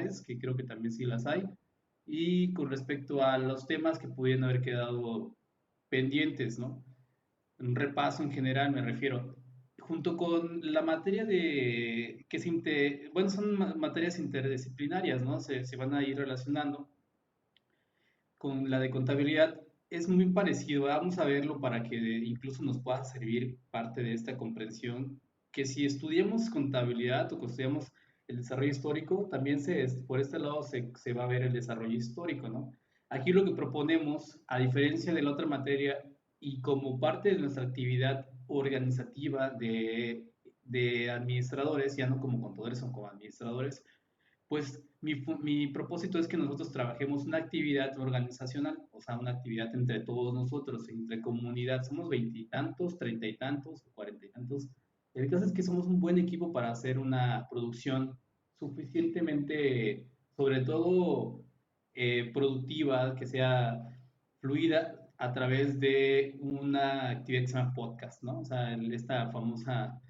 actividades, que creo que también sí las hay, y con respecto a los temas que pudieran haber quedado pendientes, ¿no? Un repaso en general me refiero, junto con la materia de, que bueno, son materias interdisciplinarias, ¿no? Se van a ir relacionando con la de contabilidad. Es muy parecido, vamos a verlo para que incluso nos pueda servir parte de esta comprensión, que si estudiamos contabilidad o que estudiamos el desarrollo histórico, también por este lado se va a ver el desarrollo histórico, ¿no? Aquí lo que proponemos, a diferencia de la otra materia, y como parte de nuestra actividad organizativa de administradores, ya no como contadores, son como administradores, pues mi propósito es que nosotros trabajemos una actividad organizacional, o sea, una actividad entre todos nosotros, entre comunidad. Somos veintitantos, treinta y tantos, cuarenta y tantos. El caso es que somos un buen equipo para hacer una producción suficientemente, sobre todo, productiva, que sea fluida a través de una actividad que se llama podcast, ¿no? O sea, esta famosa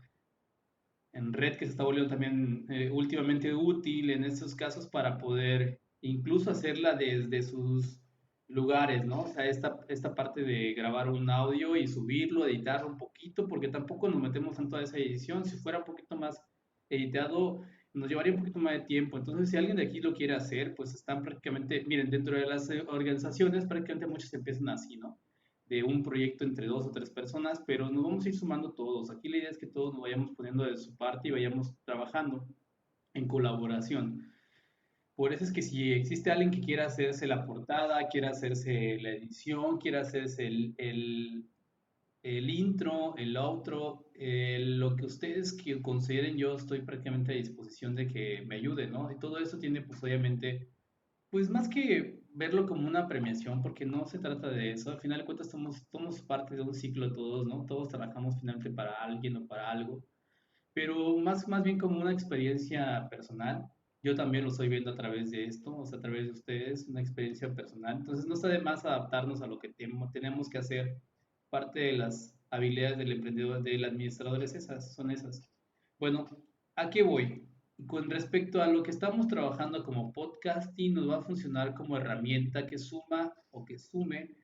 en red que se está volviendo también últimamente útil en estos casos para poder incluso hacerla desde sus lugares, ¿no? O sea, esta parte de grabar un audio y subirlo, editarlo un poquito, porque tampoco nos metemos en toda esa edición. Si fuera un poquito más editado, nos llevaría un poquito más de tiempo. Entonces, si alguien de aquí lo quiere hacer, pues están prácticamente, miren, dentro de las organizaciones, prácticamente muchos empiezan así, ¿no? De un proyecto entre dos o tres personas, pero nos vamos a ir sumando todos. Aquí la idea es que todos nos vayamos poniendo de su parte y vayamos trabajando en colaboración. Por eso es que si existe alguien que quiera hacerse la portada, quiera hacerse la edición, quiera hacerse el intro, el outro, lo que ustedes que consideren, yo estoy prácticamente a disposición de que me ayuden, ¿no? Y todo eso tiene pues obviamente pues más que verlo como una premiación, porque no se trata de eso, al final de cuentas somos parte de un ciclo todos, ¿no? Todos trabajamos finalmente para alguien o para algo, pero más bien como una experiencia personal. Yo también lo estoy viendo a través de esto, o sea, a través de ustedes, una experiencia personal. Entonces no está de más adaptarnos a lo que tenemos que hacer. Parte de las habilidades del emprendedor, del administrador es esas, son esas. Bueno, ¿a qué voy? Con respecto a lo que estamos trabajando como podcasting, nos va a funcionar como herramienta que suma o que sume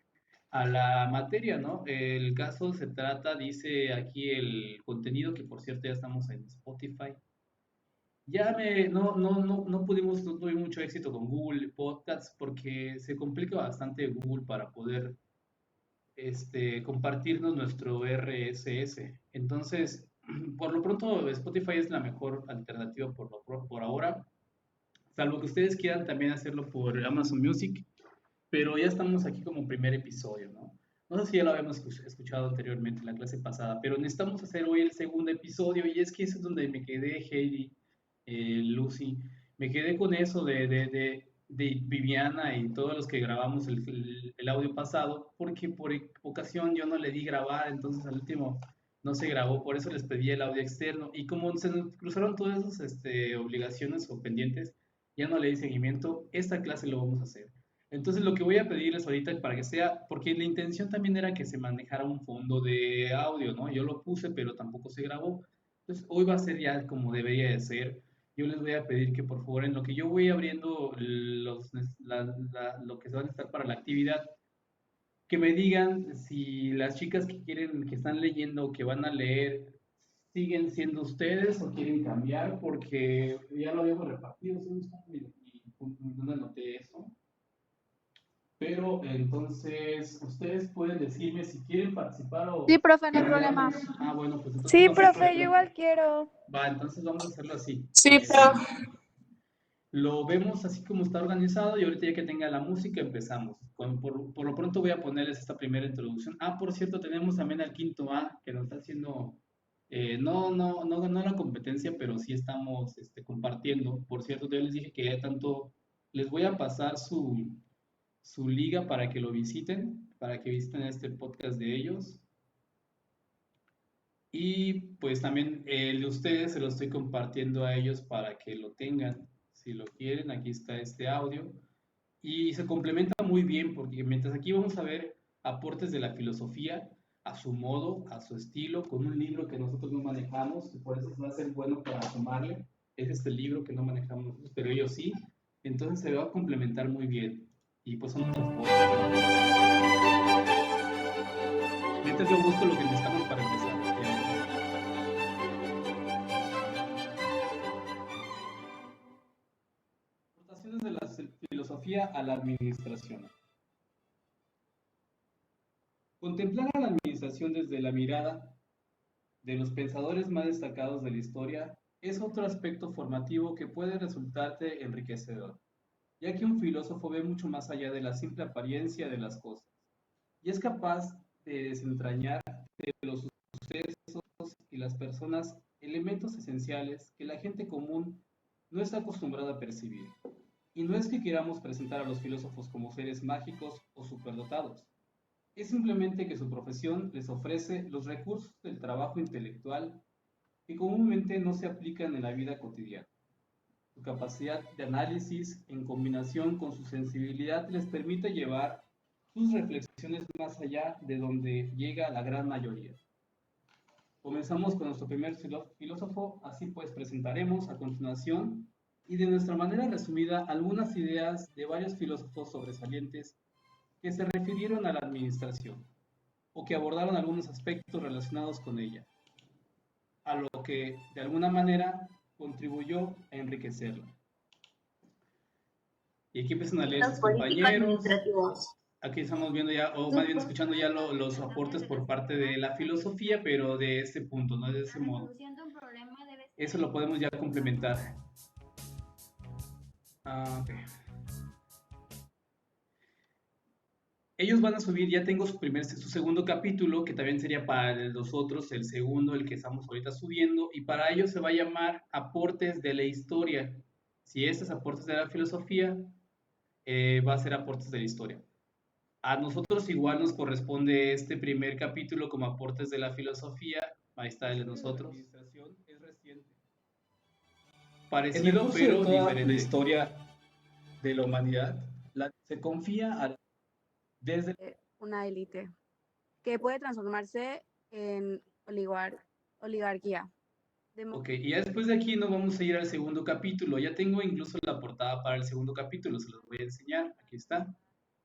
a la materia, ¿no? El caso se trata, dice aquí el contenido, que por cierto ya estamos en Spotify. No pudimos, no tuvimos mucho éxito con Google Podcasts porque se complica bastante Google para poder compartirnos nuestro RSS. Entonces, por lo pronto, Spotify es la mejor alternativa por ahora, salvo que ustedes quieran también hacerlo por Amazon Music, pero ya estamos aquí como primer episodio, ¿no? No sé si ya lo habíamos escuchado anteriormente en la clase pasada, pero necesitamos hacer hoy el segundo episodio y es que eso es donde me quedé, Heidi, Lucy, me quedé con eso de Viviana y todos los que grabamos el audio pasado, porque por ocasión yo no le di grabar, entonces al último no se grabó, por eso les pedí el audio externo y como se nos cruzaron todas esas obligaciones o pendientes, ya no le di seguimiento, esta clase lo vamos a hacer. Entonces lo que voy a pedirles ahorita para que sea, porque la intención también era que se manejara un fondo de audio, ¿no? Yo lo puse, pero tampoco se grabó. Entonces hoy va a ser ya como debería de ser. Yo les voy a pedir que por favor en lo que yo voy abriendo lo que se va a necesitar para la actividad, que me digan si las chicas que quieren, que están leyendo o que van a leer, siguen siendo ustedes o quieren cambiar, porque ya lo habíamos repartido, no anoté eso. Pero entonces, ustedes pueden decirme si quieren participar Sí, o profe, no hay problema. cambiamos. Ah, bueno, pues entonces Sí, no sé. profe, yo igual quiero. Va, entonces vamos a hacerlo así. Sí, profe. Lo vemos así como está organizado y ahorita ya que tenga la música empezamos. Por lo pronto voy a ponerles esta primera introducción. Ah, por cierto, tenemos también al quinto A que nos está haciendo, no la competencia, pero sí estamos compartiendo. Por cierto, yo les dije que ya tanto les voy a pasar su liga para que lo visiten, para que visiten este podcast de ellos. Y pues también el de ustedes se lo estoy compartiendo a ellos para que lo tengan. Si lo quieren, aquí está este audio. Y se complementa muy bien porque mientras aquí vamos a ver aportes de la filosofía a su modo, a su estilo, con un libro que nosotros no manejamos, y por eso va a ser bueno para tomarle. Es este libro que no manejamos nosotros, pero ellos sí. entonces se va a complementar muy bien. Y pues son otras cosas, ¿no? Mientras yo busco lo que necesitamos para empezar. Aportaciones de la filosofía a la administración. Contemplar a la administración desde la mirada de los pensadores más destacados de la historia es otro aspecto formativo que puede resultarte enriquecedor, ya que un filósofo ve mucho más allá de la simple apariencia de las cosas y es capaz de desentrañar de los sucesos y las personas elementos esenciales que la gente común no está acostumbrada a percibir. Y no es que queramos presentar a los filósofos como seres mágicos o superdotados, es simplemente que su profesión les ofrece los recursos del trabajo intelectual que comúnmente no se aplican en la vida cotidiana. Su capacidad de análisis, en combinación con su sensibilidad, les permite llevar sus reflexiones más allá de donde llega la gran mayoría. Comenzamos con nuestro primer filósofo, así pues presentaremos a continuación y de nuestra manera resumida algunas ideas de varios filósofos sobresalientes que se refirieron a la administración o que abordaron algunos aspectos relacionados con ella, a lo que de alguna manera contribuyó a enriquecerla. Y aquí empiezan a leer sus Los compañeros. político-administrativos. Aquí estamos viendo ya, o más bien escuchando ya los aportes por parte de la filosofía, pero de este punto, no de ese modo. Eso lo podemos ya complementar. Okay. Ellos van a subir, ya tengo su segundo capítulo, que también sería para los otros, el segundo, el que estamos ahorita subiendo, y para ellos se va a llamar Aportes de la Historia. Si este es Aportes de la Filosofía, va a ser Aportes de la Historia. A nosotros igual nos corresponde este primer capítulo como Aportes de la Filosofía. Ahí está el de nosotros. La administración es reciente. Parecido, pero de toda diferente. La historia de la humanidad se confía desde Una élite que puede transformarse en oligarquía. Ok, y ya después de aquí nos vamos a ir al segundo capítulo. Ya tengo incluso la portada para el segundo capítulo, se los voy a enseñar. Aquí está.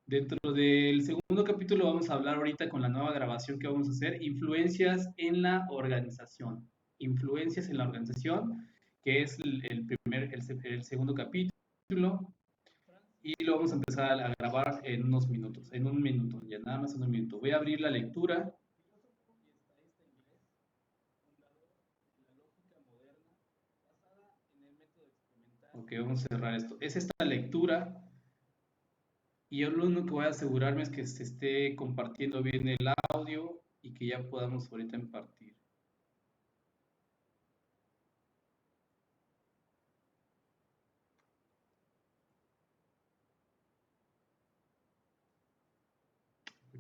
Dentro del segundo capítulo vamos a hablar ahorita con la nueva grabación que vamos a hacer, influencias en la organización. Influencias en la organización, que es el segundo capítulo. Y lo vamos a empezar a grabar en unos minutos, en un minuto, ya nada más en un minuto. Voy a abrir la lectura. Ok, vamos a cerrar esto. Es esta lectura y yo lo único que voy a asegurarme es que se esté compartiendo bien el audio y que ya podamos ahorita impartir.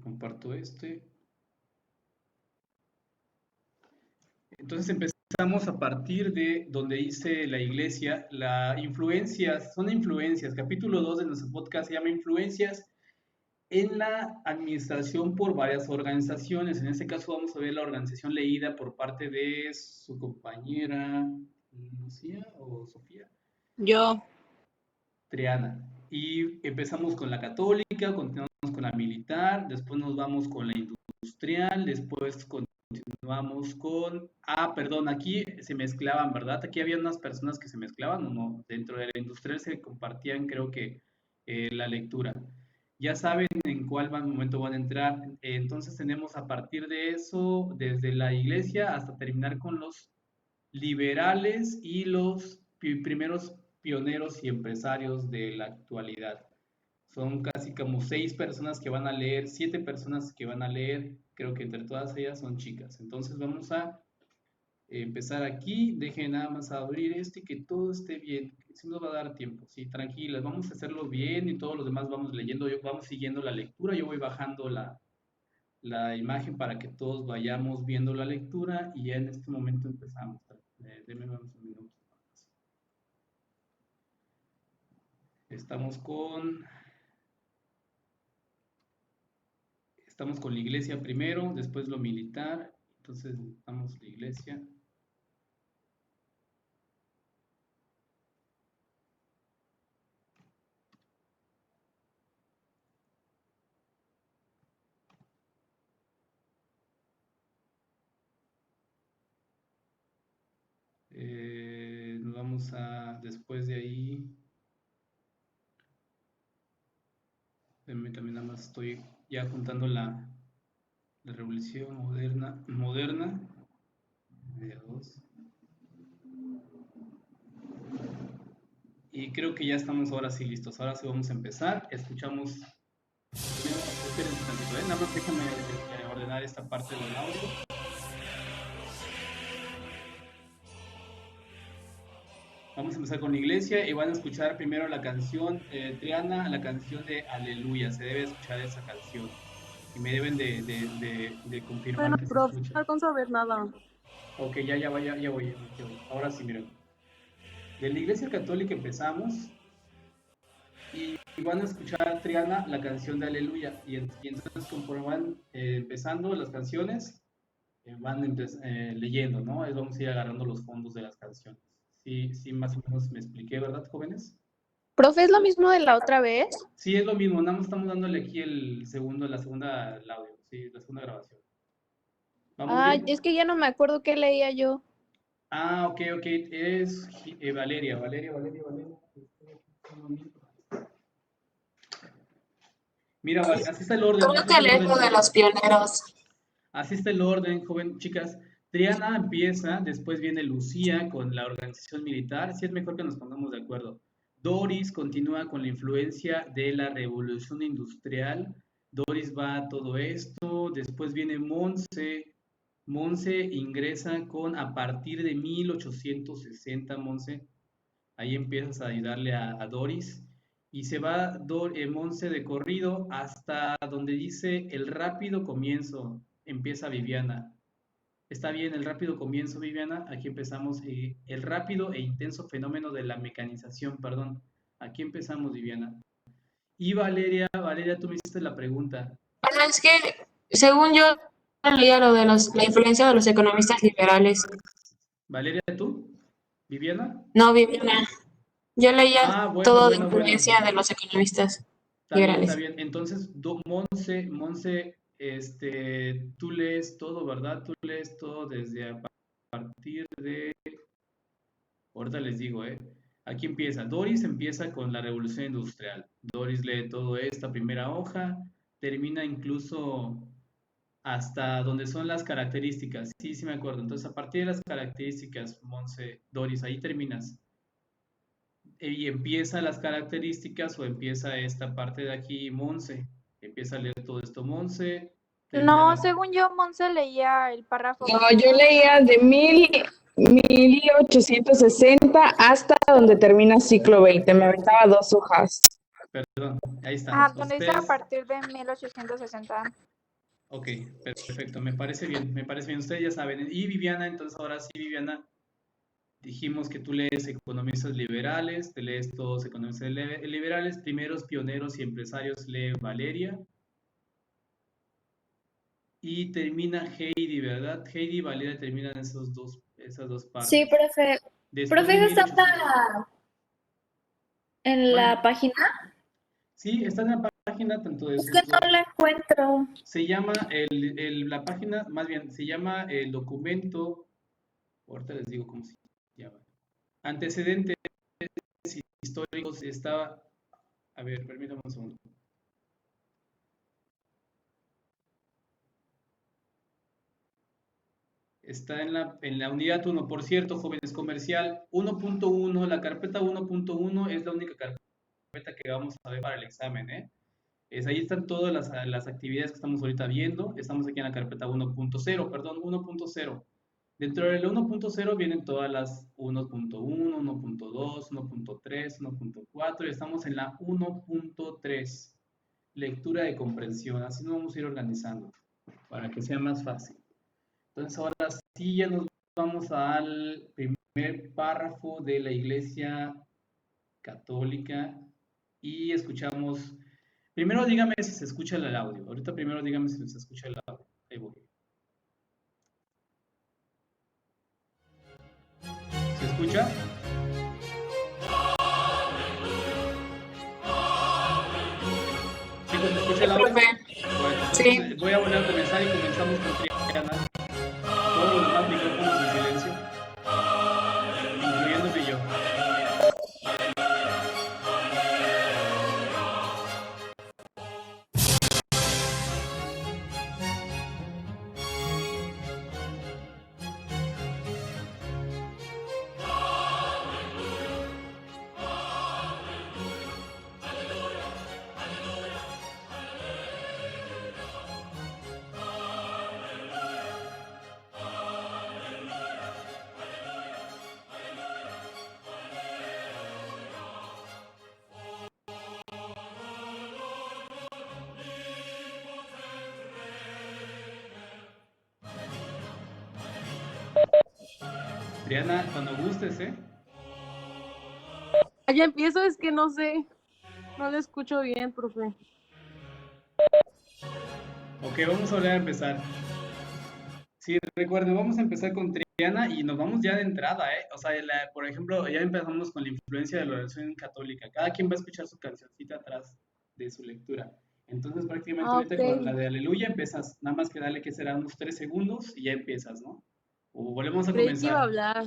Comparto este. Entonces empezamos a partir de donde dice la iglesia, son influencias. Capítulo 2 de nuestro podcast se llama Influencias en la administración por varias organizaciones. En este caso vamos a ver la organización leída por parte de su compañera Lucía o Sofía. Yo. Triana. Y empezamos con la católica, continuamos con la militar, después nos vamos con la industrial, después continuamos con... perdón, aquí se mezclaban, ¿verdad? Aquí había unas personas que se mezclaban o no. Dentro de la industrial se compartían, creo que, la lectura. Ya saben en cuál momento van a entrar. Entonces tenemos a partir de eso, desde la iglesia hasta terminar con los liberales y los primeros pioneros y empresarios de la actualidad. Son casi como 6 personas que van a leer, 7 personas que van a leer, creo que entre todas ellas son chicas. Entonces vamos a empezar aquí, dejen nada más abrir y que todo esté bien, si nos va a dar tiempo, sí, tranquilas, vamos a hacerlo bien y todos los demás vamos leyendo, vamos siguiendo la lectura, yo voy bajando la imagen para que todos vayamos viendo la lectura y ya en este momento empezamos. Denme un minuto. Estamos con la iglesia primero, después lo militar, entonces estamos la iglesia. vamos a, después de ahí, también nada más estoy ya juntando la revolución moderna, dos. Y creo que ya estamos ahora sí listos. Ahora sí vamos a empezar. Escuchamos. Esperen un tantito, ¿eh? Nada más déjame ordenar esta parte del audio. Vamos a empezar con la iglesia y van a escuchar primero la canción, Triana, la canción de Aleluya. Se debe escuchar esa canción. Y me deben de confirmar Bueno, que se profe, escucha. no alcanzo a ver nada. Ok, ya voy. Ahora sí, miren. De la iglesia católica empezamos y van a escuchar Triana la canción de Aleluya. Y entonces, conforme van empezando las canciones, van leyendo, ¿no? Ahí vamos a ir agarrando los fondos de las canciones. Sí, más o menos me expliqué, ¿verdad, jóvenes? Profe, ¿es lo mismo de la otra vez? Sí, es lo mismo, nada más estamos dándole aquí la segunda, el audio, sí, la segunda grabación. ¿Vamos Ah, bien? es que ya no me acuerdo qué leía yo. Ah, ok, es Valeria. Mira, así está el orden, ¿Cómo te lees lo de los pioneros? así está el orden, joven, chicas. Triana empieza, después viene Lucía con la organización militar, sí es mejor que nos pongamos de acuerdo. Doris continúa con la influencia de la revolución industrial. Doris va a todo esto, después viene Monse. Monse ingresa a partir de 1860, Monse. Ahí empiezas a ayudarle a Doris. Y se va Monse de corrido hasta donde dice el rápido comienzo. Empieza Viviana. Está bien, el rápido comienzo, Viviana. Aquí empezamos. El rápido e intenso fenómeno de la mecanización, perdón. Aquí empezamos, Viviana. Y Valeria, tú me hiciste la pregunta. Bueno, es que según yo leía lo de la influencia de los economistas liberales. Valeria, ¿tú? ¿Viviana? No, Viviana. Yo leía Ah, bueno, todo de bueno, bueno. influencia de los economistas Está liberales. bien. Entonces, Monse, tú lees todo, ¿verdad? Tú lees todo desde a partir de, ahorita les digo, ¿eh? Aquí empieza. Doris empieza con la revolución industrial. Doris lee todo esta primera hoja, termina incluso hasta donde son las características. Sí, me acuerdo. Entonces, a partir de las características, Monse, Doris, ahí terminas. Y empieza las características o empieza esta parte de aquí, Monse. Empieza a leer todo esto, Monse. Termina No, según yo, Monse leía el párrafo No, primero. yo leía de 1860 hasta donde termina siglo XX. Me aventaba 2 hojas. Perdón, ahí está. Ah, donde dice a Ustedes, partir de 1860. ok, perfecto, me parece bien, ustedes ya saben. Y Viviana, entonces ahora sí, Viviana, dijimos que tú lees economistas liberales, te lees todos economistas liberales, primeros pioneros y empresarios lee Valeria. Y termina Heidi, ¿verdad? Heidi y Valeria terminan esas dos partes. Sí, profe. Después Profe, de ¿eso está 1800. en Mande. la página? Sí, está en la página tanto de Es que no la encuentro. se llama la página, más bien, se llama el documento, ahorita les digo cómo se llama. Antecedentes históricos estaba, a ver, permítame un segundo. Está en la unidad 1, por cierto, jóvenes, comercial 1.1, la carpeta 1.1 es la única carpeta que vamos a ver para el examen, ¿eh? Ahí están todas las actividades que estamos ahorita viendo. Estamos aquí en la carpeta 1.0, perdón, 1.0. Dentro del 1.0 vienen todas las 1.1, 1.2, 1.3, 1.4 y estamos en la 1.3, lectura de comprensión. Así nos vamos a ir organizando para que sea más fácil. Entonces ahora sí ya nos vamos al primer párrafo de la Iglesia Católica y escuchamos. Primero dígame si se escucha el audio. Ahorita primero dígame si se escucha el audio. Ahí voy. ¿Se escucha? ¿Sí se escucha el audio? Profe. Bueno, Sí. entonces voy a volver a comenzar y comenzamos con Triana. Todos los demás micrófonos en silencio, incluyéndome yo. Triana, cuando gustes, ¿eh? Ya empiezo, es que no sé. No lo escucho bien, profe. Ok, vamos a volver a empezar. Sí, recuerden, vamos a empezar con Triana y nos vamos ya de entrada, ¿eh? O sea, por ejemplo, ya empezamos con la influencia de la oración católica. Cada quien va a escuchar su cancioncita atrás de su lectura. Entonces, prácticamente ahorita con la Ok. de Aleluya empiezas, nada más que dale que serán unos 3 segundos y ya empiezas, ¿no? O volvemos a Creí que iba a comenzar. hablar.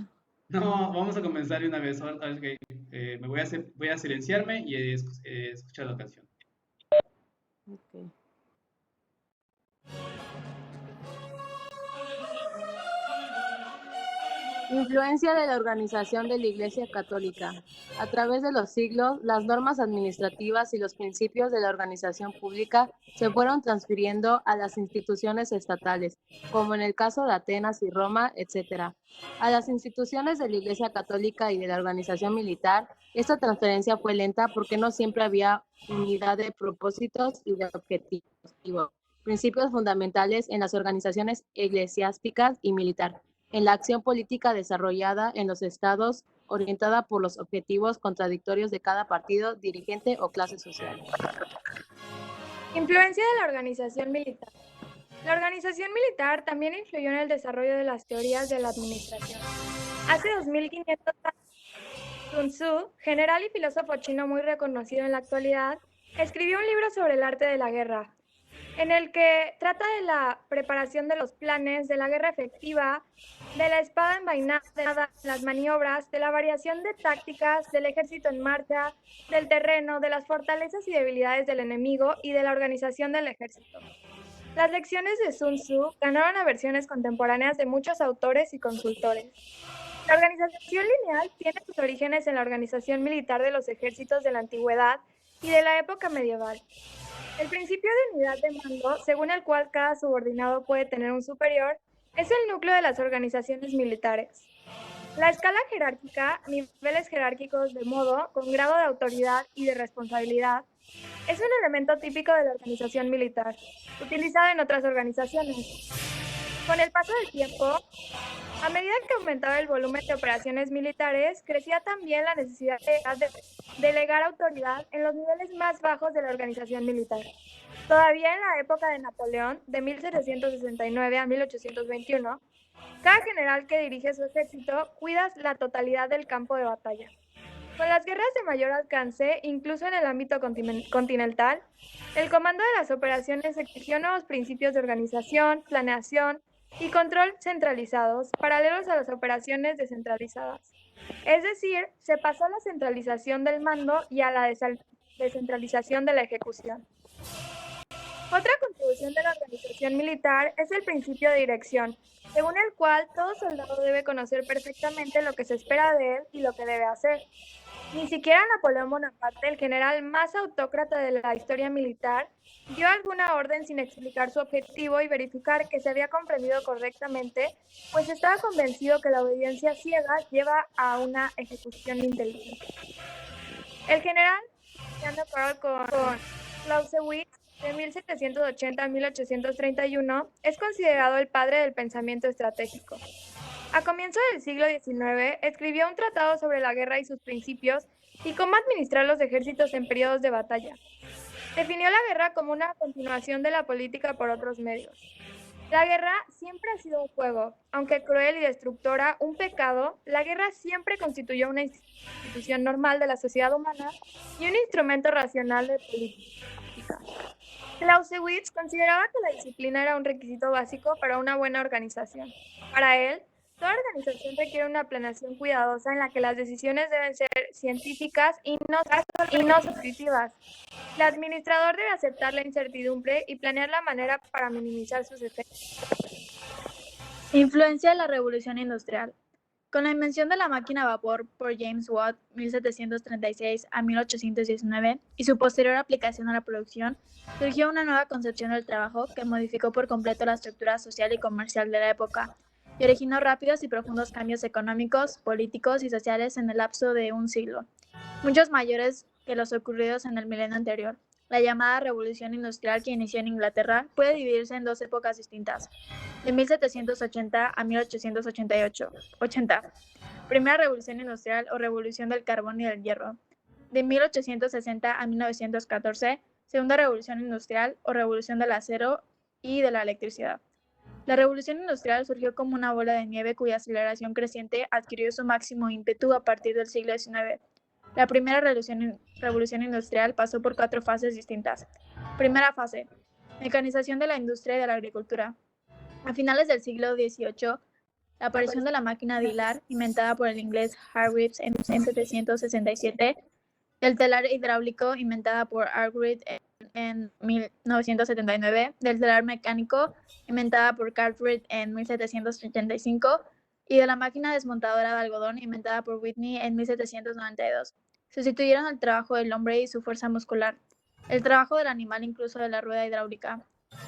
No, vamos a comenzar de una vez. Ok, voy a silenciarme y escuchar la canción. Ok. Influencia de la organización de la Iglesia Católica. A través de los siglos, las normas administrativas y los principios de la organización pública se fueron transfiriendo a las instituciones estatales, como en el caso de Atenas y Roma, etc. A las instituciones de la Iglesia Católica y de la organización militar, esta transferencia fue lenta porque no siempre había unidad de propósitos y de objetivos, principios fundamentales en las organizaciones eclesiásticas y militar, en la acción política desarrollada en los estados, orientada por los objetivos contradictorios de cada partido, dirigente o clase social. Influencia de la organización militar. La organización militar también influyó en el desarrollo de las teorías de la administración. Hace 2500 años, Sun Tzu, general y filósofo chino muy reconocido en la actualidad, escribió un libro sobre el arte de la guerra, en el que trata de la preparación de los planes, de la guerra efectiva, de la espada envainada, de las maniobras, de la variación de tácticas, del ejército en marcha, del terreno, de las fortalezas y debilidades del enemigo y de la organización del ejército. Las lecciones de Sun Tzu ganaron a versiones contemporáneas de muchos autores y consultores. La organización lineal tiene sus orígenes en la organización militar de los ejércitos de la antigüedad y de la época medieval. El principio de unidad de mando, según el cual cada subordinado puede tener un superior, es el núcleo de las organizaciones militares. La escala jerárquica, niveles jerárquicos de modo, con grado de autoridad y de responsabilidad, es un elemento típico de la organización militar, utilizado en otras organizaciones. Con el paso del tiempo, a medida que aumentaba el volumen de operaciones militares, crecía también la necesidad de delegar autoridad en los niveles más bajos de la organización militar. Todavía en la época de Napoleón, de 1769 a 1821, cada general que dirige su ejército cuida la totalidad del campo de batalla. Con las guerras de mayor alcance, incluso en el ámbito continental, el comando de las operaciones exigió nuevos principios de organización, planeación y control centralizados, paralelos a las operaciones descentralizadas. Es decir, se pasó a la centralización del mando y a la descentralización de la ejecución. Otra contribución de la organización militar es el principio de dirección, según el cual todo soldado debe conocer perfectamente lo que se espera de él y lo que debe hacer. Ni siquiera Napoleón Bonaparte, el general más autócrata de la historia militar, dio alguna orden sin explicar su objetivo y verificar que se había comprendido correctamente, pues estaba convencido que la obediencia ciega lleva a una ejecución inteligente. El general, de acuerdo con Clausewitz, de 1780 a 1831, es considerado el padre del pensamiento estratégico. A comienzos del siglo XIX, escribió un tratado sobre la guerra y sus principios y cómo administrar los ejércitos en periodos de batalla. Definió la guerra como una continuación de la política por otros medios. La guerra siempre ha sido un juego, aunque cruel y destructora, un pecado. La guerra siempre constituyó una institución normal de la sociedad humana y un instrumento racional de política. Clausewitz consideraba que la disciplina era un requisito básico para una buena organización. Para él, toda organización requiere una planeación cuidadosa en la que las decisiones deben ser científicas y no subjetivas. El administrador debe aceptar la incertidumbre y planear la manera para minimizar sus efectos. Influencia de la Revolución Industrial. Con la invención de la máquina a vapor por James Watt, 1736 a 1819, y su posterior aplicación a la producción, surgió una nueva concepción del trabajo que modificó por completo la estructura social y comercial de la época, y originó rápidos y profundos cambios económicos, políticos y sociales en el lapso de un siglo, muchos mayores que los ocurridos en el milenio anterior. la llamada Revolución Industrial que inició en Inglaterra, puede dividirse en dos épocas distintas, de 1780 a 1888. 80. Primera Revolución Industrial o Revolución del Carbón y del Hierro, de 1860 a 1914. Segunda Revolución Industrial o Revolución del Acero y de la Electricidad. La Revolución Industrial surgió como una bola de nieve cuya aceleración creciente adquirió su máximo ímpetu a partir del siglo XIX. La primera revolución industrial pasó por 4 fases distintas. Primera fase: mecanización de la industria y de la agricultura. A finales del siglo XVIII, la aparición de la máquina de hilar, inventada por el inglés Hargreaves en 1767, del telar hidráulico, inventada por Arkwright en 1979, del telar mecánico, inventada por Cartwright en 1785, y de la máquina desmontadora de algodón, inventada por Whitney en 1792. Sustituyeron el trabajo del hombre y su fuerza muscular, el trabajo del animal, incluso de la rueda hidráulica.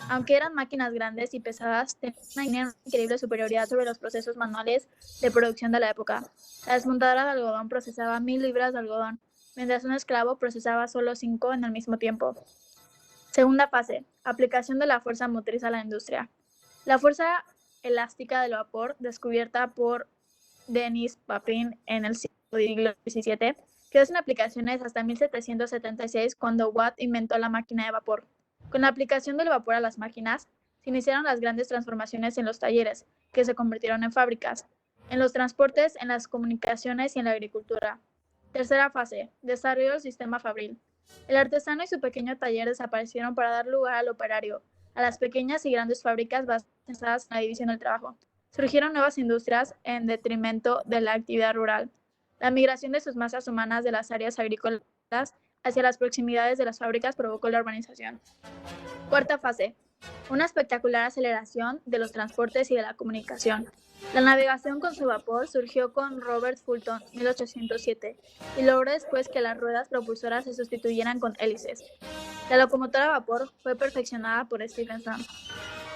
Aunque eran máquinas grandes y pesadas, tenían una increíble superioridad sobre los procesos manuales de producción de la época. La desmontadora de algodón procesaba 1000 libras de algodón, mientras un esclavo procesaba solo 5 en el mismo tiempo. Segunda fase: aplicación de la fuerza motriz a la industria. La fuerza elástica del vapor, descubierta por Denis Papin en el siglo XVII, quedó sin aplicaciones hasta 1776, cuando Watt inventó la máquina de vapor. Con la aplicación del vapor a las máquinas, se iniciaron las grandes transformaciones en los talleres, que se convirtieron en fábricas, en los transportes, en las comunicaciones y en la agricultura. Tercera fase: desarrollo del sistema fabril. El artesano y su pequeño taller desaparecieron para dar lugar al operario, a las pequeñas y grandes fábricas basadas en la división del trabajo. Surgieron nuevas industrias en detrimento de la actividad rural. La migración de sus masas humanas de las áreas agrícolas hacia las proximidades de las fábricas provocó la urbanización. Cuarta fase: una espectacular aceleración de los transportes y de la comunicación. La navegación con su vapor surgió con Robert Fulton, 1807, y logró después que las ruedas propulsoras se sustituyeran con hélices. La locomotora a vapor fue perfeccionada por Stephenson.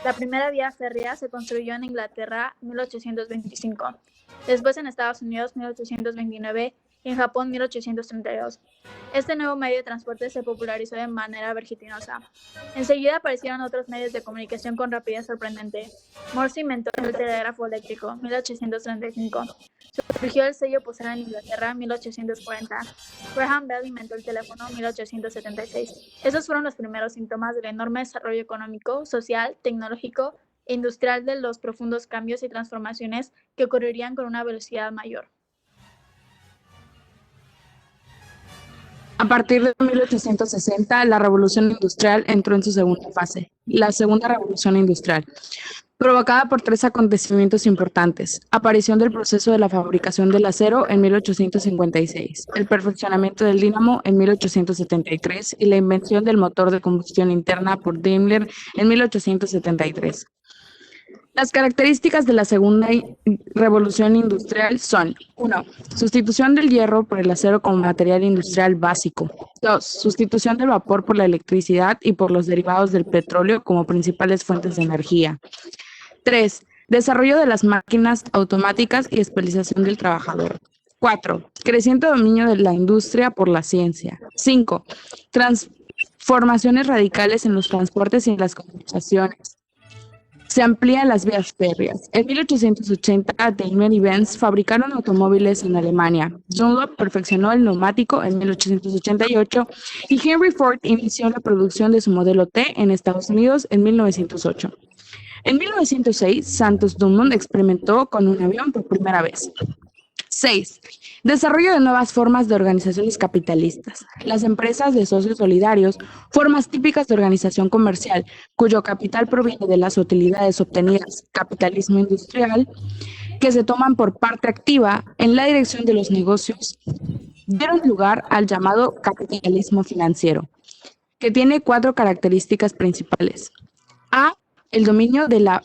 La primera vía férrea se construyó en Inglaterra en 1825, después en Estados Unidos 1829 y en Japón 1832. Este nuevo medio de transporte se popularizó de manera vertiginosa. Enseguida aparecieron otros medios de comunicación con rapidez sorprendente. Morse inventó el telégrafo eléctrico, 1835. Surgió el sello postal en Inglaterra, 1840. Graham Bell inventó el teléfono, 1876. Esos fueron los primeros síntomas del enorme desarrollo económico, social, tecnológico e industrial de los profundos cambios y transformaciones que ocurrirían con una velocidad mayor. A partir de 1860, la Revolución Industrial entró en su segunda fase, la Segunda Revolución Industrial, provocada por 3 acontecimientos importantes: aparición del proceso de la fabricación del acero en 1856, el perfeccionamiento del dínamo en 1873 y la invención del motor de combustión interna por Daimler en 1873. Las características de la segunda revolución industrial son: 1. Sustitución del hierro por el acero como material industrial básico. 2. Sustitución del vapor por la electricidad y por los derivados del petróleo como principales fuentes de energía. 3. Desarrollo de las máquinas automáticas y especialización del trabajador. 4. Creciente dominio de la industria por la ciencia. 5. Transformaciones radicales en los transportes y en las comunicaciones. Se amplían las vías férreas. En 1880, Daimler y Benz fabricaron automóviles en Alemania. Dunlop perfeccionó el neumático en 1888 y Henry Ford inició la producción de su modelo T en Estados Unidos en 1908. En 1906, Santos Dumont experimentó con un avión por primera vez. 6. Desarrollo de nuevas formas de organizaciones capitalistas. Las empresas de socios solidarios, formas típicas de organización comercial, cuyo capital proviene de las utilidades obtenidas, capitalismo industrial, que se toman por parte activa en la dirección de los negocios, dieron lugar al llamado capitalismo financiero, que tiene 4 características principales. A. El dominio de la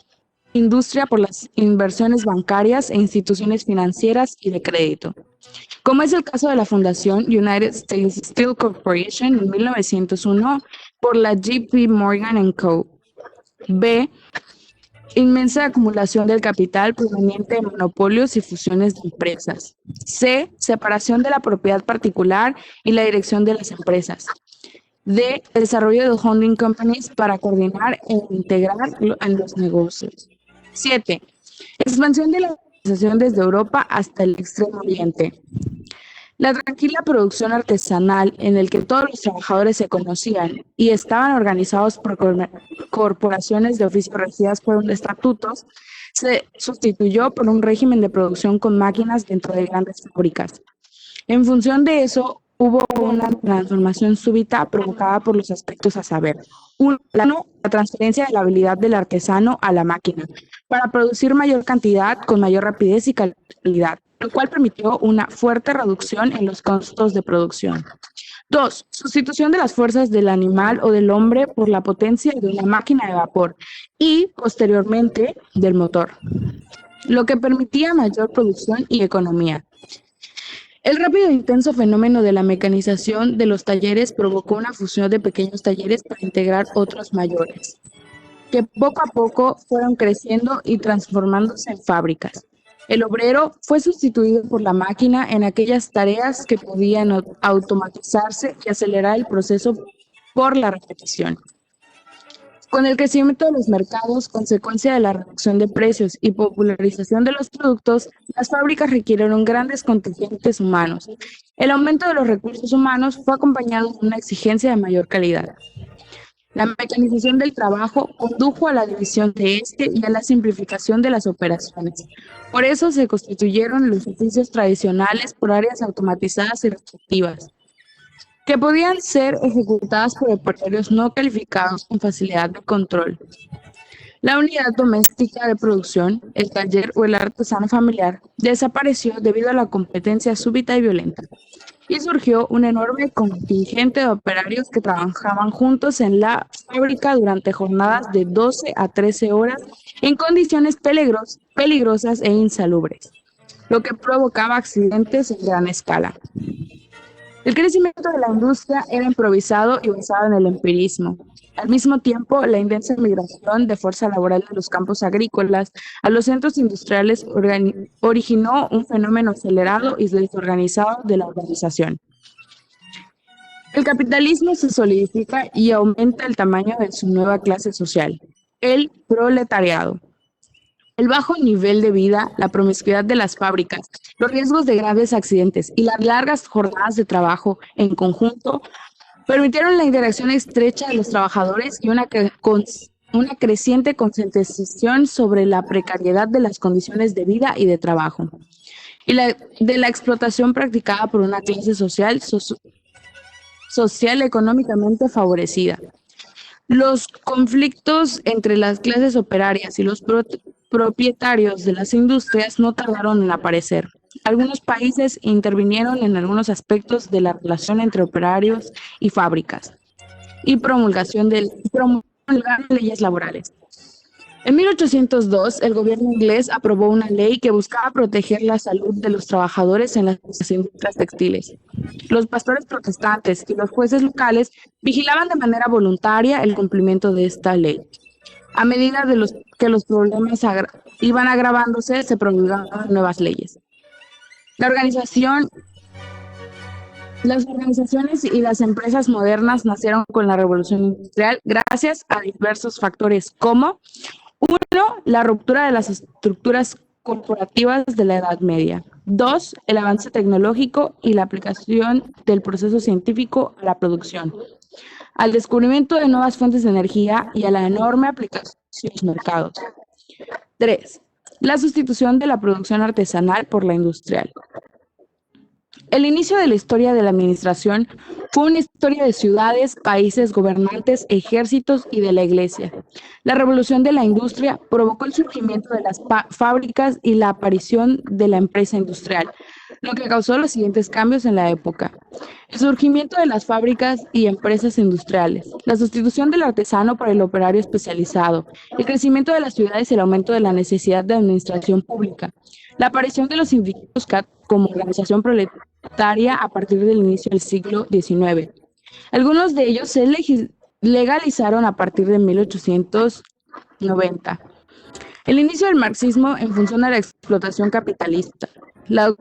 industria por las inversiones bancarias e instituciones financieras y de crédito, como es el caso de la Fundación United States Steel Corporation en 1901 por la J.P. Morgan & Co. B. Inmensa acumulación del capital proveniente de monopolios y fusiones de empresas. C. Separación de la propiedad particular y la dirección de las empresas. de desarrollo de holding companies para coordinar e integrar en los negocios. 7. Expansión de la organización desde Europa hasta el Extremo Oriente. La tranquila producción artesanal en el que todos los trabajadores se conocían y estaban organizados por corporaciones de oficio regidas por estatutos, se sustituyó por un régimen de producción con máquinas dentro de grandes fábricas. En función de eso, hubo una transformación súbita provocada por los aspectos a saber. Uno, la transferencia de la habilidad del artesano a la máquina para producir mayor cantidad con mayor rapidez y calidad, lo cual permitió una fuerte reducción en los costos de producción. 2. Sustitución de las fuerzas del animal o del hombre por la potencia de una máquina de vapor y, posteriormente, del motor, lo que permitía mayor producción y economía. El rápido e intenso fenómeno de la mecanización de los talleres provocó una fusión de pequeños talleres para integrar otros mayores, que poco a poco fueron creciendo y transformándose en fábricas. El obrero fue sustituido por la máquina en aquellas tareas que podían automatizarse y acelerar el proceso por la repetición. Con el crecimiento de los mercados, consecuencia de la reducción de precios y popularización de los productos, las fábricas requirieron grandes contingentes humanos. El aumento de los recursos humanos fue acompañado de una exigencia de mayor calidad. La mecanización del trabajo condujo a la división de este y a la simplificación de las operaciones. Por eso se constituyeron los oficios tradicionales por áreas automatizadas y restrictivas, que podían ser ejecutadas por operarios no calificados con facilidad de control. La unidad doméstica de producción, el taller o el artesano familiar, desapareció debido a la competencia súbita y violenta, y surgió un enorme contingente de operarios que trabajaban juntos en la fábrica durante jornadas de 12 a 13 horas en condiciones peligrosas e insalubres, lo que provocaba accidentes en gran escala. El crecimiento de la industria era improvisado y basado en el empirismo. Al mismo tiempo, la intensa migración de fuerza laboral de los campos agrícolas a los centros industriales originó un fenómeno acelerado y desorganizado de la organización. El capitalismo se solidifica y aumenta el tamaño de su nueva clase social, el proletariado. El bajo nivel de vida, la promiscuidad de las fábricas, los riesgos de graves accidentes y las largas jornadas de trabajo en conjunto permitieron la interacción estrecha de los trabajadores y una creciente concientización sobre la precariedad de las condiciones de vida y de trabajo, y de la explotación practicada por una clase social económicamente favorecida. Los conflictos entre las clases operarias y los propietarios de las industrias no tardaron en aparecer. Algunos países intervinieron en algunos aspectos de la relación entre operarios y fábricas y promulgaron leyes laborales. En 1802, el gobierno inglés aprobó una ley que buscaba proteger la salud de los trabajadores en las industrias textiles. Los pastores protestantes y los jueces locales vigilaban de manera voluntaria el cumplimiento de esta ley. A medida que los problemas iban agravándose, se promulgaban nuevas leyes. Las organizaciones y las empresas modernas nacieron con la revolución industrial gracias a diversos factores como: 1. La ruptura de las estructuras corporativas de la Edad Media. 2. El avance tecnológico y la aplicación del proceso científico a la producción, al descubrimiento de nuevas fuentes de energía y a la enorme aplicación en los mercados. 3. La sustitución de la producción artesanal por la industrial. El inicio de la historia de la administración fue una historia de ciudades, países, gobernantes, ejércitos y de la iglesia. La revolución de la industria provocó el surgimiento de las fábricas y la aparición de la empresa industrial, lo que causó los siguientes cambios en la época: el surgimiento de las fábricas y empresas industriales, la sustitución del artesano por el operario especializado, el crecimiento de las ciudades y el aumento de la necesidad de administración pública, la aparición de los sindicatos como organización proletaria a partir del inicio del siglo XIX. Algunos de ellos se legalizaron a partir de 1890. El inicio del marxismo en función de la explotación capitalista, la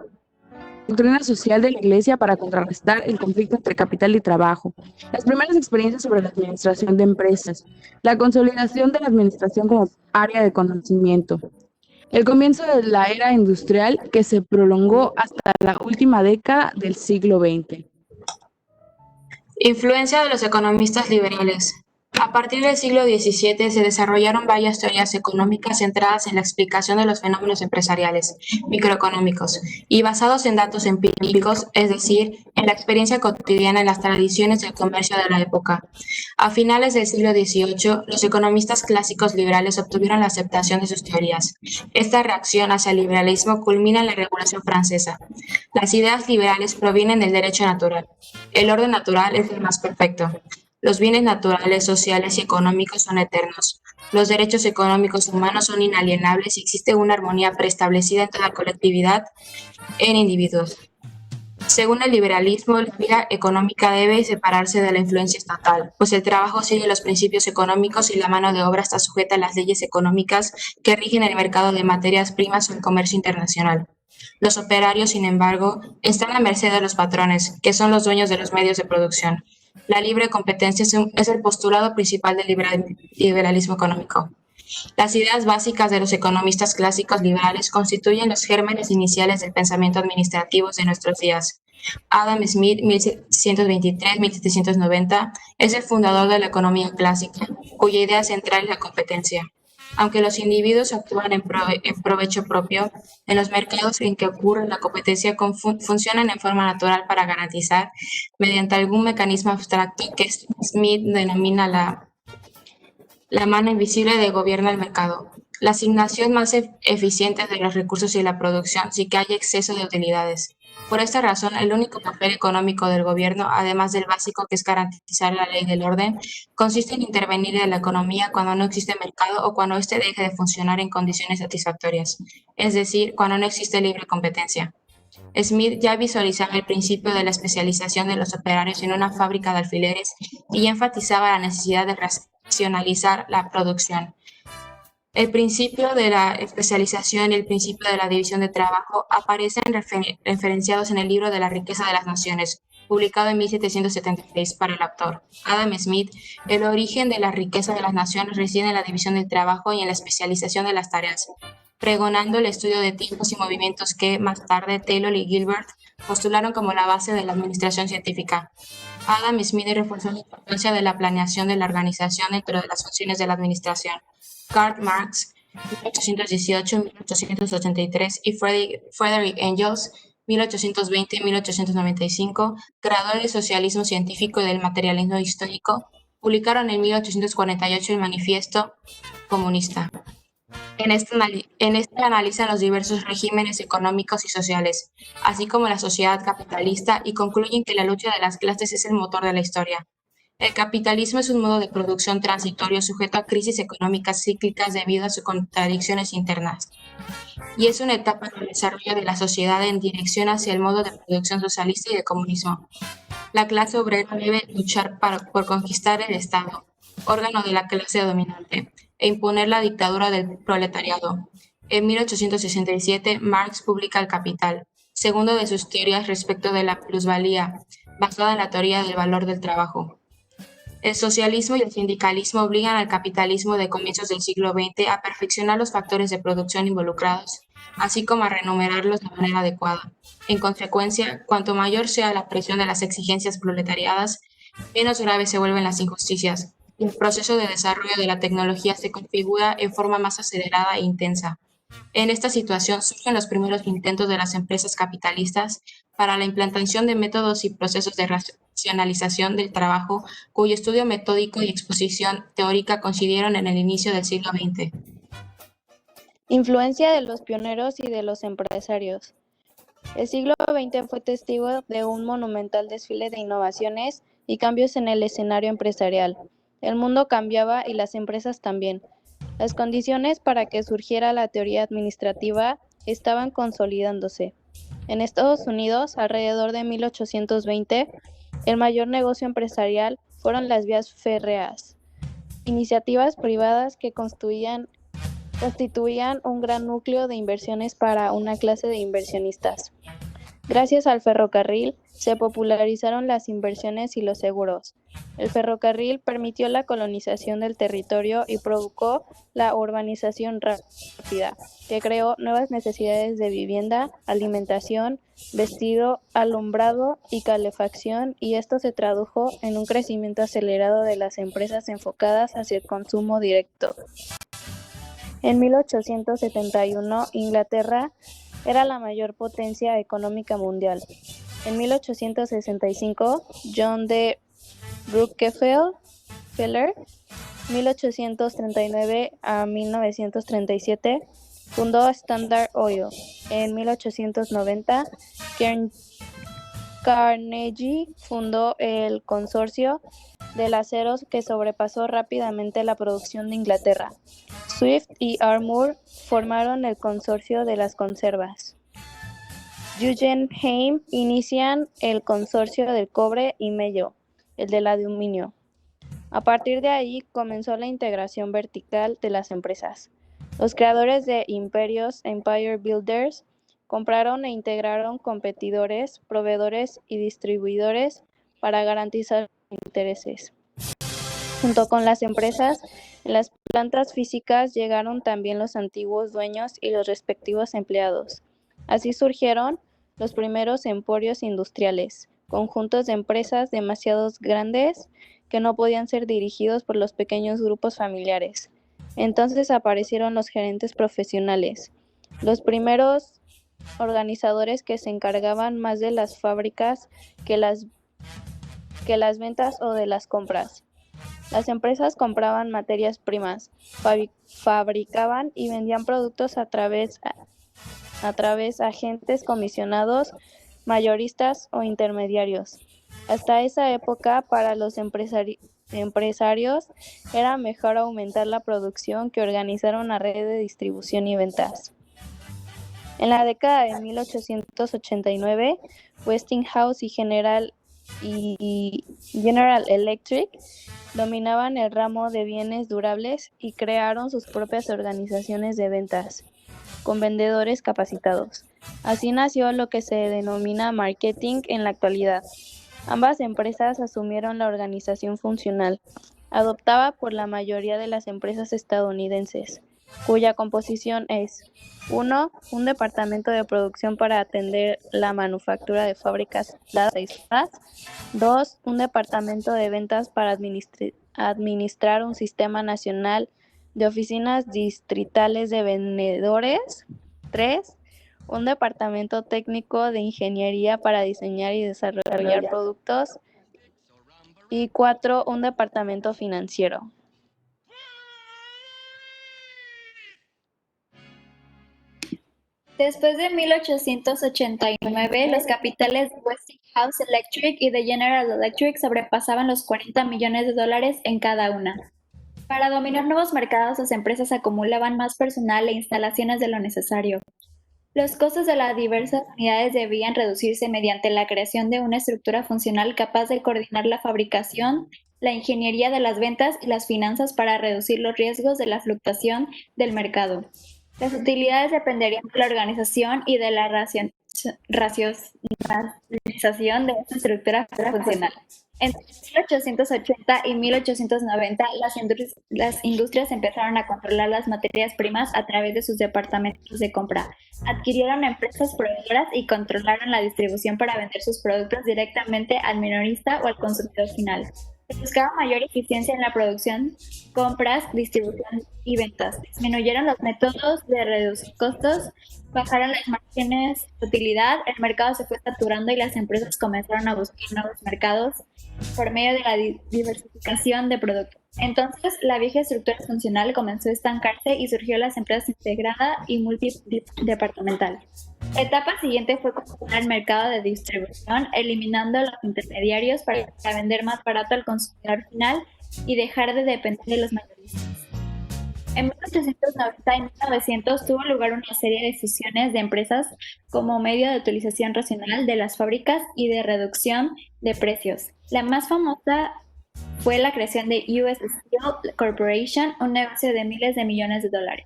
doctrina social de la Iglesia para contrarrestar el conflicto entre capital y trabajo, las primeras experiencias sobre la administración de empresas, la consolidación de la administración como área de conocimiento, el comienzo de la era industrial que se prolongó hasta la última década del siglo XX. Influencia de los economistas liberales. A partir del siglo XVII se desarrollaron varias teorías económicas centradas en la explicación de los fenómenos empresariales, microeconómicos, y basados en datos empíricos, es decir, en la experiencia cotidiana en las tradiciones del comercio de la época. A finales del siglo XVIII, los economistas clásicos liberales obtuvieron la aceptación de sus teorías. Esta reacción hacia el liberalismo culmina en la Revolución Francesa. Las ideas liberales provienen del derecho natural. El orden natural es el más perfecto. Los bienes naturales, sociales y económicos son eternos. Los derechos económicos humanos son inalienables y existe una armonía preestablecida en toda colectividad en individuos. Según el liberalismo, la vida económica debe separarse de la influencia estatal, pues el trabajo sigue los principios económicos y la mano de obra está sujeta a las leyes económicas que rigen el mercado de materias primas o el comercio internacional. Los operarios, sin embargo, están a merced de los patrones, que son los dueños de los medios de producción. La libre competencia es el postulado principal del liberalismo económico. Las ideas básicas de los economistas clásicos liberales constituyen los gérmenes iniciales del pensamiento administrativo de nuestros días. Adam Smith, 1623-1790, es el fundador de la economía clásica, cuya idea central es la competencia. Aunque los individuos actúan en provecho propio, en los mercados en que ocurre la competencia funcionan en forma natural para garantizar, mediante algún mecanismo abstracto que Smith denomina la mano invisible que gobierna el mercado, la asignación más eficiente de los recursos y la producción sin que haya exceso de utilidades. Por esta razón, el único papel económico del gobierno, además del básico que es garantizar la ley del orden, consiste en intervenir en la economía cuando no existe mercado o cuando éste deje de funcionar en condiciones satisfactorias, es decir, cuando no existe libre competencia. Smith ya visualizaba el principio de la especialización de los operarios en una fábrica de alfileres y enfatizaba la necesidad de racionalizar la producción. El principio de la especialización y el principio de la división de trabajo aparecen referenciados en el libro de la riqueza de las naciones, publicado en 1776 para el autor Adam Smith. El origen de la riqueza de las naciones reside en la división del trabajo y en la especialización de las tareas, pregonando el estudio de tiempos y movimientos que, más tarde, Taylor y Gilbert postularon como la base de la administración científica. Adam Smith reforzó la importancia de la planeación de la organización dentro de las funciones de la administración. Karl Marx, 1818-1883, y Frederick Engels, 1820-1895, creadores del socialismo científico y del materialismo histórico, publicaron en 1848 el Manifiesto Comunista. En este analizan los diversos regímenes económicos y sociales, así como la sociedad capitalista, y concluyen que la lucha de las clases es el motor de la historia. El capitalismo es un modo de producción transitorio sujeto a crisis económicas cíclicas debido a sus contradicciones internas, y es una etapa del desarrollo de la sociedad en dirección hacia el modo de producción socialista y de comunismo. La clase obrera debe luchar por conquistar el Estado, órgano de la clase dominante, e imponer la dictadura del proletariado. En 1867, Marx publica El Capital, segundo de sus teorías respecto de la plusvalía, basada en la teoría del valor del trabajo. El socialismo y el sindicalismo obligan al capitalismo de comienzos del siglo XX a perfeccionar los factores de producción involucrados, así como a renumerarlos de manera adecuada. En consecuencia, cuanto mayor sea la presión de las exigencias proletariadas, menos graves se vuelven las injusticias, y el proceso de desarrollo de la tecnología se configura en forma más acelerada e intensa. En esta situación surgen los primeros intentos de las empresas capitalistas para la implantación de métodos y procesos de racionalización del trabajo, cuyo estudio metódico y exposición teórica coincidieron en el inicio del siglo XX. Influencia de los pioneros y de los empresarios. El siglo XX fue testigo de un monumental desfile de innovaciones y cambios en el escenario empresarial. El mundo cambiaba y las empresas también. Las condiciones para que surgiera la teoría administrativa estaban consolidándose. En Estados Unidos, alrededor de 1820, el mayor negocio empresarial fueron las vías férreas, iniciativas privadas que constituían un gran núcleo de inversiones para una clase de inversionistas. Gracias al ferrocarril, se popularizaron las inversiones y los seguros. El ferrocarril permitió la colonización del territorio y provocó la urbanización rápida, que creó nuevas necesidades de vivienda, alimentación, vestido, alumbrado y calefacción, y esto se tradujo en un crecimiento acelerado de las empresas enfocadas hacia el consumo directo. En 1871, Inglaterra era la mayor potencia económica mundial. En 1865, John D. Rockefeller, 1839 a 1937, fundó Standard Oil. En 1890, Carnegie fundó el Consorcio del Acero, que sobrepasó rápidamente la producción de Inglaterra. Swift y Armour formaron el Consorcio de las Conservas. Guggenheim inician el Consorcio del Cobre y Mello, el del aluminio. A partir de ahí comenzó la integración vertical de las empresas. Los creadores de imperios, Empire Builders, compraron e integraron competidores, proveedores y distribuidores para garantizar sus intereses. Junto con las empresas, en las plantas físicas llegaron también los antiguos dueños y los respectivos empleados. Así surgieron los primeros emporios industriales, conjuntos de empresas demasiado grandes que no podían ser dirigidos por los pequeños grupos familiares. Entonces aparecieron los gerentes profesionales, los primeros organizadores que se encargaban más de las fábricas que las ventas o de las compras. Las empresas compraban materias primas, fabricaban y vendían productos a través agentes comisionados, mayoristas o intermediarios. Hasta esa época, para los empresarios era mejor aumentar la producción que organizar una red de distribución y ventas. En la década de 1889, Westinghouse y General Electric dominaban el ramo de bienes durables y crearon sus propias organizaciones de ventas, con vendedores capacitados. Así nació lo que se denomina marketing en la actualidad. Ambas empresas asumieron la organización funcional, adoptada por la mayoría de las empresas estadounidenses, cuya composición es 1. Un departamento de producción para atender la manufactura de fábricas aisladas. 2. Un departamento de ventas para administrar un sistema nacional de oficinas distritales de vendedores. 3. Un departamento técnico de ingeniería para diseñar y desarrollar productos. Y 4. Un departamento financiero. Después de 1889, los capitales de Westinghouse Electric y de General Electric sobrepasaban los $40 millones en cada una. Para dominar nuevos mercados, las empresas acumulaban más personal e instalaciones de lo necesario. Los costos de las diversas unidades debían reducirse mediante la creación de una estructura funcional capaz de coordinar la fabricación, la ingeniería de las ventas y las finanzas para reducir los riesgos de la fluctuación del mercado. Las utilidades dependerían de la organización y de la racionalización de esta estructura funcional. Entre 1880 y 1890, las industrias empezaron a controlar las materias primas a través de sus departamentos de compra. Adquirieron empresas proveedoras y controlaron la distribución para vender sus productos directamente al minorista o al consumidor final. Se buscaba mayor eficiencia en la producción, compras, distribución y ventas. Disminuyeron los métodos de reducir costos, bajaron las márgenes de utilidad, el mercado se fue saturando y las empresas comenzaron a buscar nuevos mercados por medio de la diversificación de productos. Entonces, la vieja estructura funcional comenzó a estancarse y surgió las empresas integrada y multidepartamental. La etapa siguiente fue controlar el mercado de distribución, eliminando los intermediarios para vender más barato al consumidor final y dejar de depender de los mayoristas. En 1890 y 1900 tuvo lugar una serie de fusiones de empresas como medio de utilización racional de las fábricas y de reducción de precios. La más famosa fue la creación de US Steel Corporation, un negocio de miles de millones de dólares.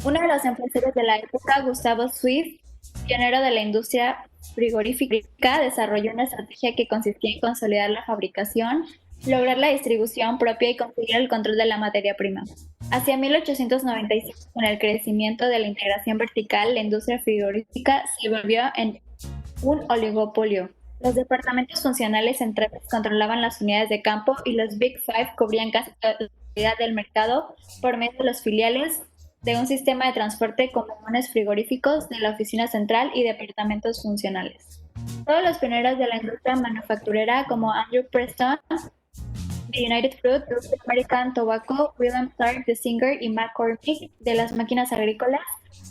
Uno de los empresarios de la época, Gustavo Swift, pionero de la industria frigorífica, desarrolló una estrategia que consistía en consolidar la fabricación, lograr la distribución propia y conseguir el control de la materia prima. Hacia 1895, con el crecimiento de la integración vertical, la industria frigorífica se volvió en un oligopolio. Los departamentos funcionales centrales controlaban las unidades de campo y los Big Five cubrían casi toda la totalidad del mercado por medio de los filiales de un sistema de transporte con vagones frigoríficos de la oficina central y departamentos funcionales. Todos los pioneros de la industria manufacturera como Andrew Preston, de United Fruit, Group de American Tobacco, William Clark de Singer y McCormick de las máquinas agrícolas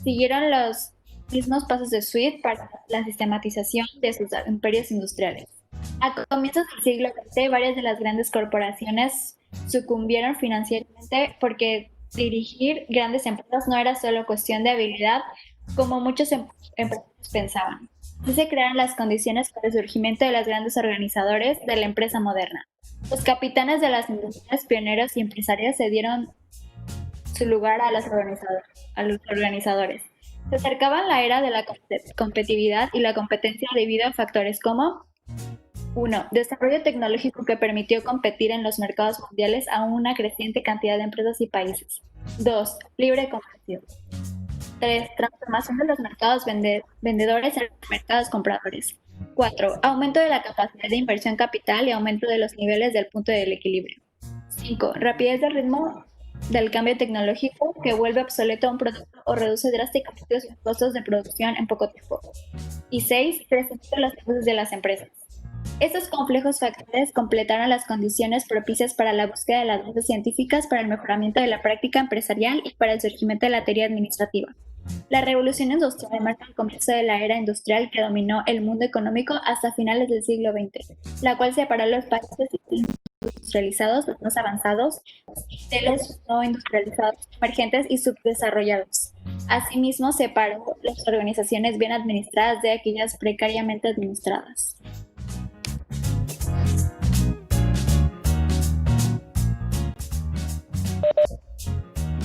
siguieron los mismos pasos de Swift para la sistematización de sus imperios industriales. A comienzos del siglo XX, varias de las grandes corporaciones sucumbieron financieramente porque dirigir grandes empresas no era solo cuestión de habilidad, como muchos empresarios pensaban. Así se crearon las condiciones para el surgimiento de los grandes organizadores de la empresa moderna. Los capitanes de las industrias, pioneros y empresarios cedieron su lugar a los organizadores. Se acercaba la era de la competitividad y la competencia debido a factores como 1. Desarrollo tecnológico que permitió competir en los mercados mundiales a una creciente cantidad de empresas y países. 2. Libre comercio. 3. Transformación de los mercados vendedores en los mercados compradores. 4. Aumento de la capacidad de inversión capital y aumento de los niveles del punto del equilibrio. 5. Rapidez del ritmo del cambio tecnológico que vuelve obsoleto a un producto o reduce drásticamente sus costos de producción en poco tiempo. Y 6. Crecimiento de los negocios de las empresas. Estos complejos factores completaron las condiciones propicias para la búsqueda de las bases científicas para el mejoramiento de la práctica empresarial y para el surgimiento de la teoría administrativa. La revolución industrial marca el comienzo de la era industrial que dominó el mundo económico hasta finales del siglo XX, la cual separó a los países industrializados, los más avanzados, de los no industrializados, emergentes y subdesarrollados. Asimismo, separó las organizaciones bien administradas de aquellas precariamente administradas.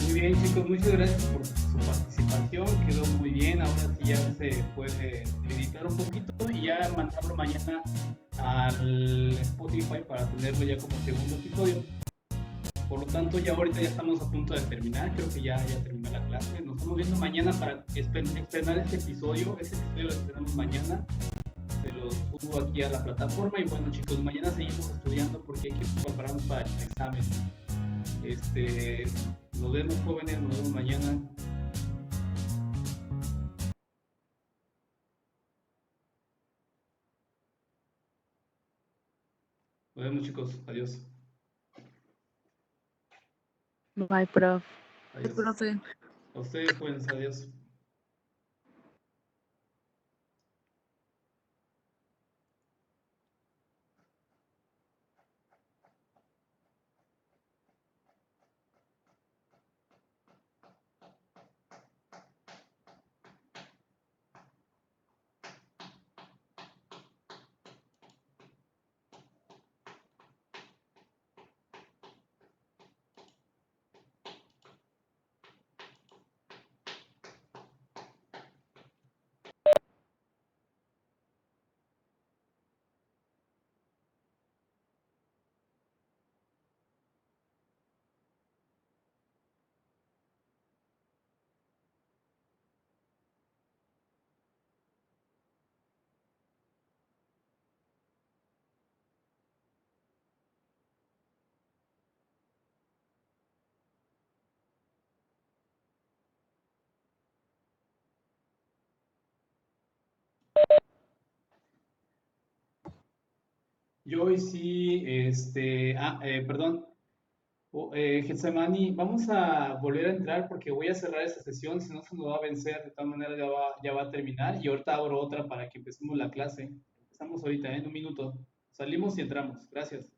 Muy bien, chicos, muchas gracias por su participación, quedó muy bien. Ahora sí ya se puede editar un poquito y ya mandarlo mañana al Spotify para tenerlo ya como segundo episodio. Por lo tanto, ya ahorita ya estamos a punto de terminar, creo que ya terminó la clase. Nos estamos viendo mañana para estrenar este episodio lo estrenamos mañana. Se los subo aquí a la plataforma y bueno, chicos, mañana seguimos estudiando porque hay que prepararnos para el examen. Nos vemos, jóvenes, nos vemos mañana. Nos vemos, chicos, adiós. Bye, prof. Adiós. Profe. A ustedes, jóvenes, adiós. Yo hoy sí, perdón, Getsemani, vamos a volver a entrar porque voy a cerrar esta sesión, si no se nos va a vencer, de todas maneras ya va a terminar y ahorita abro otra para que empecemos la clase. Empezamos ahorita, en un minuto. Salimos y entramos. Gracias.